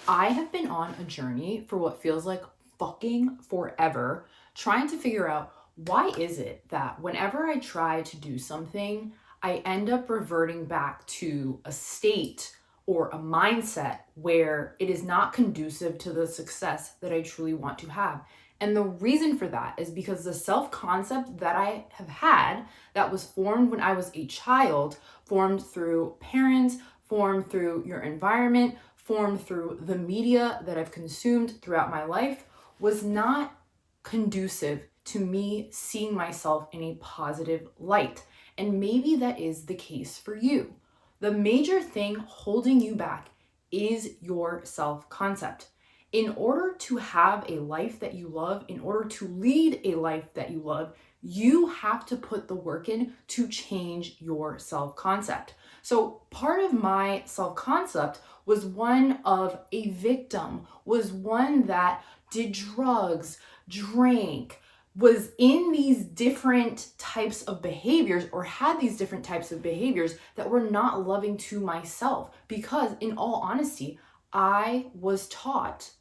I have been on a journey for what feels like fucking forever, trying to figure out why is it that whenever I try to do something, I end up reverting back to a state or a mindset where it is not conducive to the success that I truly want to have. And the reason for that is because the self concept that I have had that was formed when I was a child, formed through parents, formed through your environment, formed through the media that I've consumed throughout my life, was not conducive to me seeing myself in a positive light. And maybe that is the case for you. The major thing holding you back is your self concept. In order to have a life that you love, in order to lead a life that you love, you have to put the work in to change your self concept. So, part of my self concept was one of a victim, was one that did drugs, drank, was in these different types of behaviors or had these different types of behaviors that were not loving to myself. Because, in all honesty, I was taught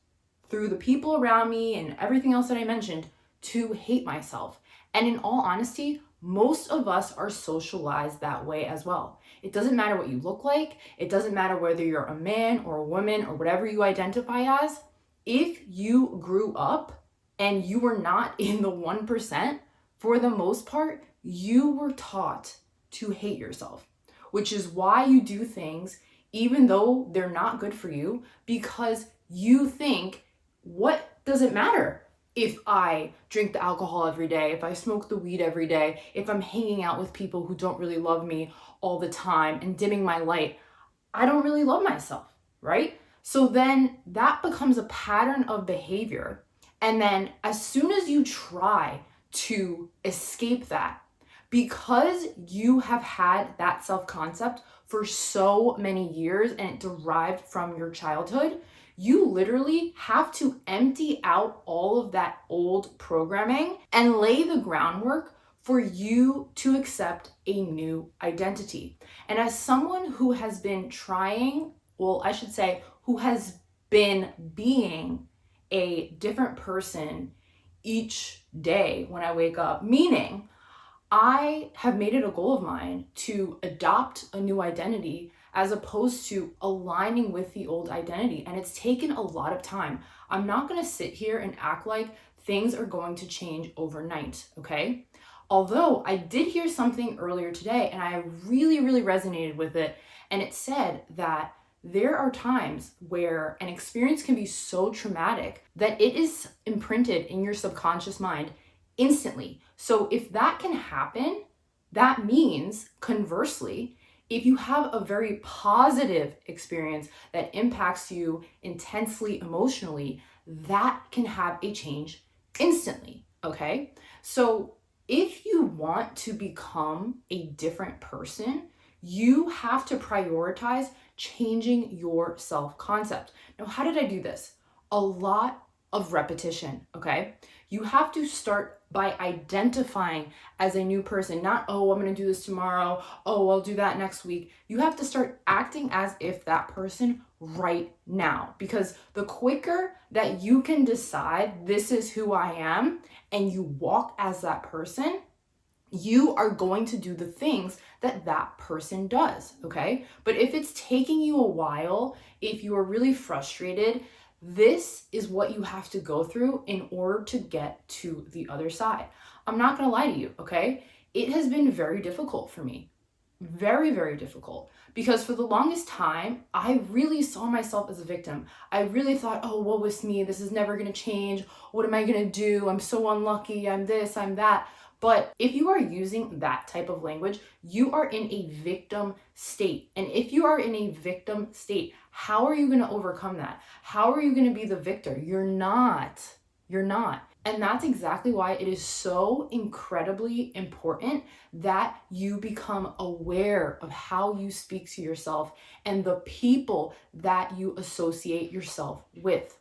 through the people around me and everything else that I mentioned to hate myself. And in all honesty, most of us are socialized that way as well. It doesn't matter what you look like. It doesn't matter whether you're a man or a woman or whatever you identify as. If you grew up and you were not in the 1%, for the most part, you were taught to hate yourself, which is why you do things even though they're not good for you, because you think, what does it matter if I drink the alcohol every day, if I smoke the weed every day, if I'm hanging out with people who don't really love me all the time and dimming my light? I don't really love myself, right? So then that becomes a pattern of behavior. And then as soon as you try to escape that, because you have had that self-concept for so many years and it derived from your childhood, you literally have to empty out all of that old programming and lay the groundwork for you to accept a new identity. And as someone who has been trying, well, I should say, who has been being a different person each day when I wake up, meaning I have made it a goal of mine to adopt a new identity as opposed to aligning with the old identity. And it's taken a lot of time. I'm not going to sit here and act like things are going to change overnight, okay? Although I did hear something earlier today and I really, really resonated with it. And it said that there are times where an experience can be so traumatic that it is imprinted in your subconscious mind instantly. So if that can happen, that means conversely, if you have a very positive experience that impacts you intensely emotionally, that can have a change instantly, okay? So if you want to become a different person, you have to prioritize changing your self-concept. Now, how did I do this? A lot of repetition, okay? You have to start by identifying as a new person, not, oh, I'm going to do this tomorrow. Oh, I'll do that next week. You have to start acting as if that person right now, because the quicker that you can decide this is who I am and you walk as that person, you are going to do the things that that person does, okay? But if it's taking you a while, if you are really frustrated, this is what you have to go through in order to get to the other side. I'm not gonna lie to you, okay? It has been very difficult for me. Very, very difficult. Because for the longest time, I really saw myself as a victim. I really thought, oh, woe is me. This is never gonna change. What am I gonna do? I'm so unlucky. I'm this, I'm that. But if you are using that type of language, you are in a victim state. And if you are in a victim state, how are you going to overcome that? How are you going to be the victor? You're not. You're not. And that's exactly why it is so incredibly important that you become aware of how you speak to yourself and the people that you associate yourself with.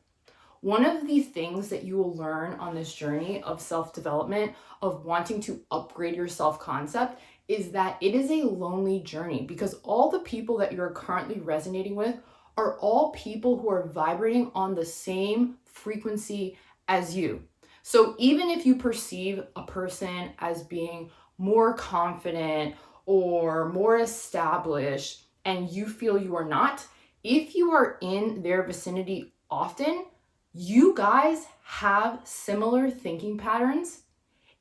One of the things that you will learn on this journey of self-development, of wanting to upgrade your self-concept, is that it is a lonely journey because all the people that you're currently resonating with are all people who are vibrating on the same frequency as you. So even if you perceive a person as being more confident or more established and you feel you are not, if you are in their vicinity often, you guys have similar thinking patterns.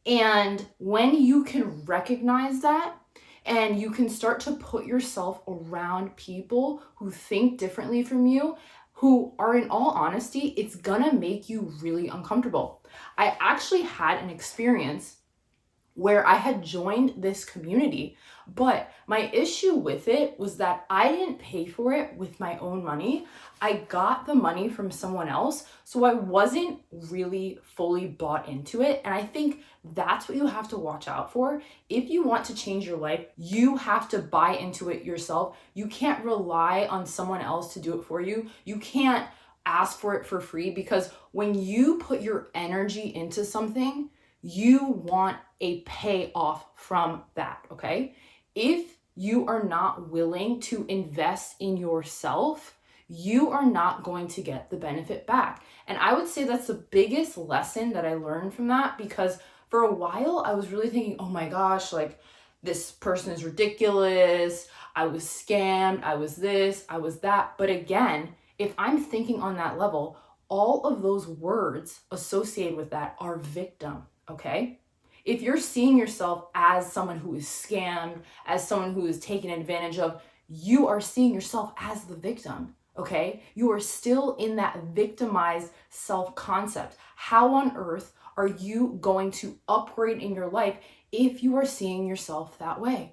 And when you can recognize that and you can start to put yourself around people who think differently from you, who are, in all honesty, it's gonna make you really uncomfortable. I actually had an experience where I had joined this community, but my issue with it was that I didn't pay for it with my own money. I got the money from someone else, so I wasn't really fully bought into it. And I think that's what you have to watch out for. If you want to change your life, you have to buy into it yourself. You can't rely on someone else to do it for you. You can't ask for it for free, because when you put your energy into something, you want a payoff from that, okay? If you are not willing to invest in yourself, you are not going to get the benefit back. And I would say that's the biggest lesson that I learned from that, because for a while I was really thinking, oh my gosh, like this person is ridiculous. I was scammed. I was this, I was that. But again, if I'm thinking on that level, all of those words associated with that are victim. Okay? If you're seeing yourself as someone who is scammed, as someone who is taken advantage of, you are seeing yourself as the victim. Okay? You are still in that victimized self-concept. How on earth are you going to upgrade in your life if you are seeing yourself that way?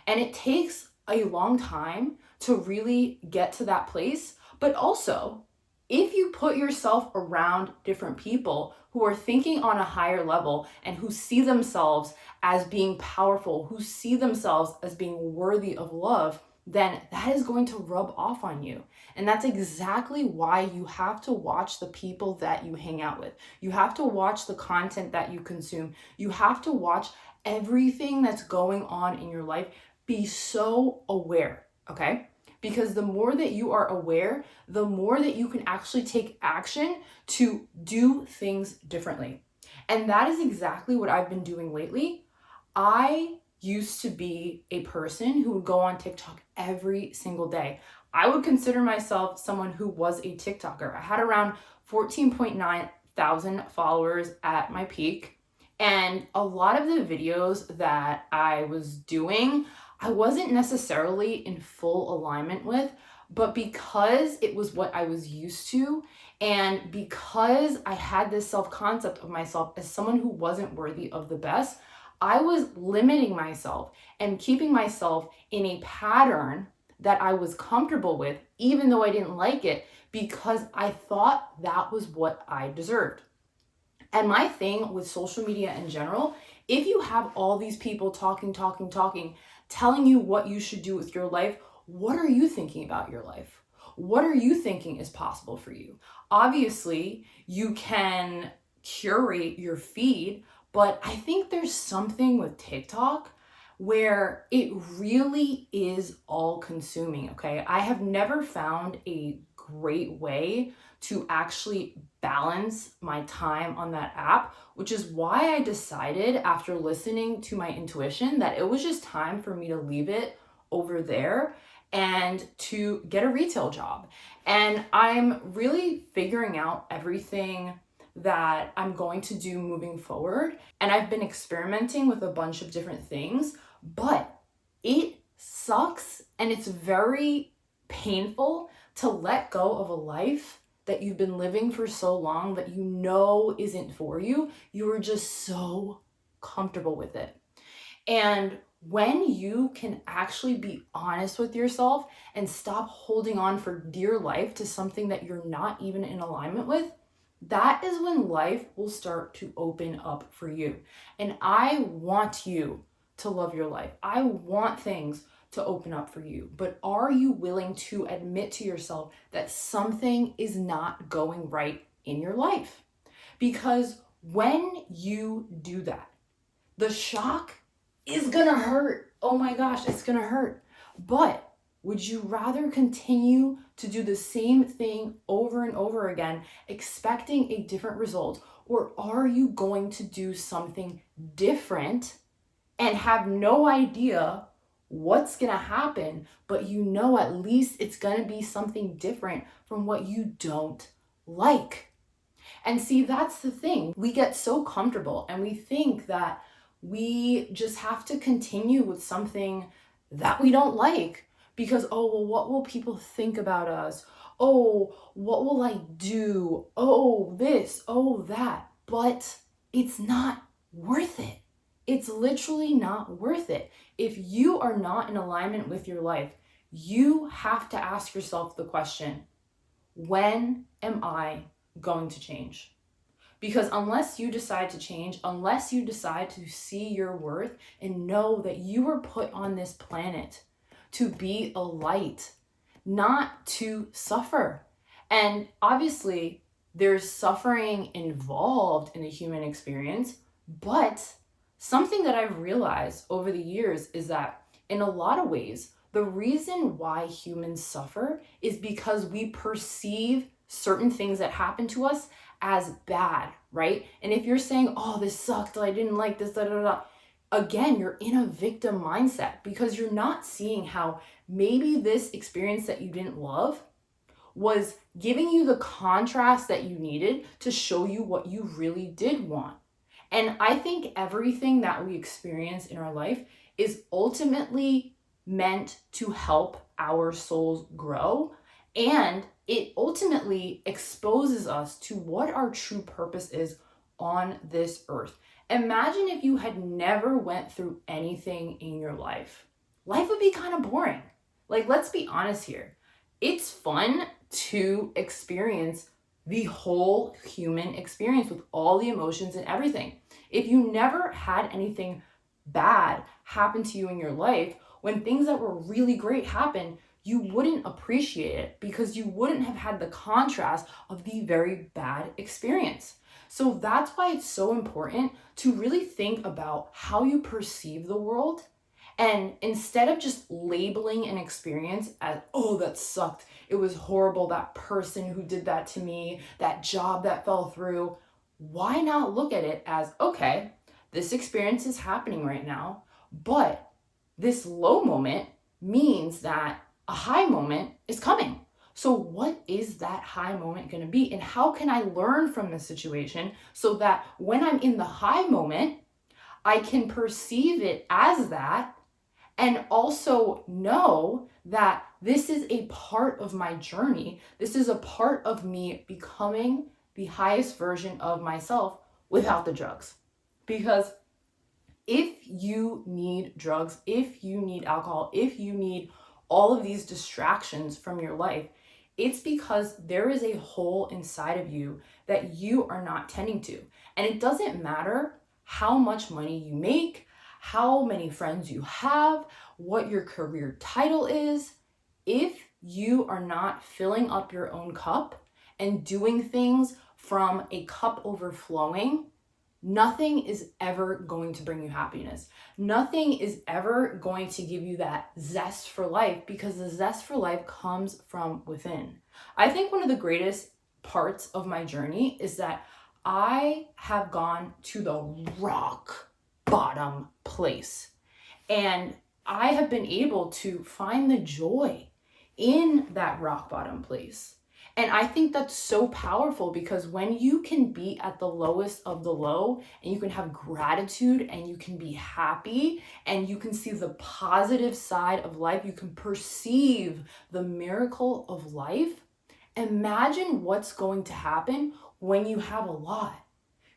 And it takes a long time to really get to that place, but also, if you put yourself around different people who are thinking on a higher level and who see themselves as being powerful, who see themselves as being worthy of love, then that is going to rub off on you. And that's exactly why you have to watch the people that you hang out with. You have to watch the content that you consume. You have to watch everything that's going on in your life. Be so aware, okay? Because the more that you are aware, the more that you can actually take action to do things differently. And that is exactly what I've been doing lately. I used to be a person who would go on TikTok every single day. I would consider myself someone who was a TikToker. I had around 14.9 thousand followers at my peak. And a lot of the videos that I was doing, I wasn't necessarily in full alignment with, but because it was what I was used to, and because I had this self-concept of myself as someone who wasn't worthy of the best, I was limiting myself and keeping myself in a pattern that I was comfortable with, even though I didn't like it, because I thought that was what I deserved. And my thing with social media in general, if you have all these people talking, telling you what you should do with your life, what are you thinking about your life? What are you thinking is possible for you? Obviously, you can curate your feed, but I think there's something with TikTok where it really is all consuming, okay? I have never found a great way to actually balance my time on that app, which is why I decided after listening to my intuition that it was just time for me to leave it over there and to get a retail job. And I'm really figuring out everything that I'm going to do moving forward. And I've been experimenting with a bunch of different things, but it sucks and it's very painful to let go of a life that you've been living for so long that you know isn't for you. You are just so comfortable with it. And when you can actually be honest with yourself and stop holding on for dear life to something that you're not even in alignment with, that is when life will start to open up for you. And I want you to love your life. I want things to open up for you. But are you willing to admit to yourself that something is not going right in your life? Because when you do that, the shock is gonna hurt. Oh my gosh, it's gonna hurt. But Would you rather continue to do the same thing over and over again, expecting a different result? Or are you going to do something different and have no idea what's going to happen, but you know at least it's going to be something different from what you don't like? And see, that's the thing. We get so comfortable and we think that we just have to continue with something that we don't like because, oh, well, what will people think about us? Oh, what will I do? Oh, this, oh, that. But it's not worth it. It's literally not worth it. If you are not in alignment with your life, you have to ask yourself the question, when am I going to change? Because unless you decide to change, unless you decide to see your worth and know that you were put on this planet to be a light, not to suffer. And obviously, there's suffering involved in the human experience, but something that I've realized over the years is that in a lot of ways, the reason why humans suffer is because we perceive certain things that happen to us as bad, right? And if you're saying, oh, this sucked, I didn't like this, da da da, again, you're in a victim mindset because you're not seeing how maybe this experience that you didn't love was giving you the contrast that you needed to show you what you really did want. And I think everything that we experience in our life is ultimately meant to help our souls grow, and it ultimately exposes us to what our true purpose is on this earth. Imagine if you had never went through anything in your life. Life would be kind of boring. Like, let's be honest here. It's fun to experience the whole human experience with all the emotions and everything. If you never had anything bad happen to you in your life, when things that were really great happen, you wouldn't appreciate it because you wouldn't have had the contrast of the very bad experience. So that's why it's so important to really think about how you perceive the world. And instead of just labeling an experience as, oh, that sucked, it was horrible, that person who did that to me, that job that fell through, why not look at it as, okay, this experience is happening right now, but this low moment means that a high moment is coming. So what is that high moment going to be? And how can I learn from the situation so that when I'm in the high moment, I can perceive it as that and also know that this is a part of my journey. This is a part of me becoming the highest version of myself without the drugs. Because if you need drugs, if you need alcohol, if you need all of these distractions from your life, it's because there is a hole inside of you that you are not tending to. And it doesn't matter how much money you make, how many friends you have, what your career title is. If you are not filling up your own cup and doing things from a cup overflowing, nothing is ever going to bring you happiness. Nothing is ever going to give you that zest for life because the zest for life comes from within. I think one of the greatest parts of my journey is that I have gone to the rock bottom place and I have been able to find the joy in that rock bottom place. And I think that's so powerful because when you can be at the lowest of the low and you can have gratitude and you can be happy and you can see the positive side of life, you can perceive the miracle of life. Imagine what's going to happen when you have a lot.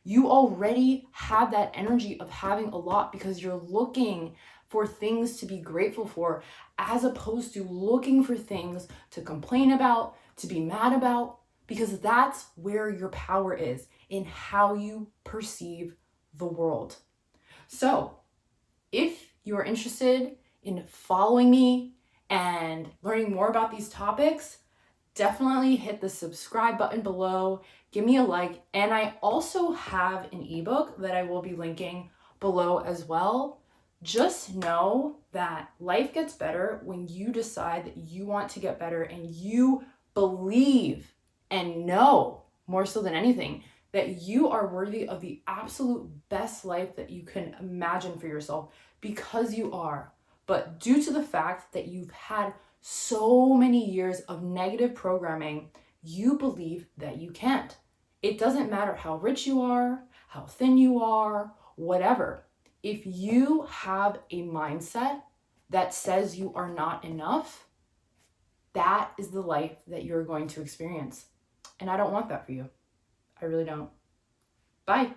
You already have that energy of having a lot because you're looking for things to be grateful for as opposed to looking for things to complain about, to be mad about, because that's where your power is, in how you perceive the world. So if you are interested in following me and learning more about these topics, definitely hit the subscribe button below, give me a like, and I also have an ebook that I will be linking below as well. just know that life gets better when you decide that you want to get better and you believe and know, more so than anything, that you are worthy of the absolute best life that you can imagine for yourself, because you are. But due to the fact that you've had so many years of negative programming, you believe that you can't. It doesn't matter how rich you are, how thin you are, whatever. If you have a mindset that says you are not enough, that is the life that you're going to experience. And I don't want that for you. I really don't. Bye.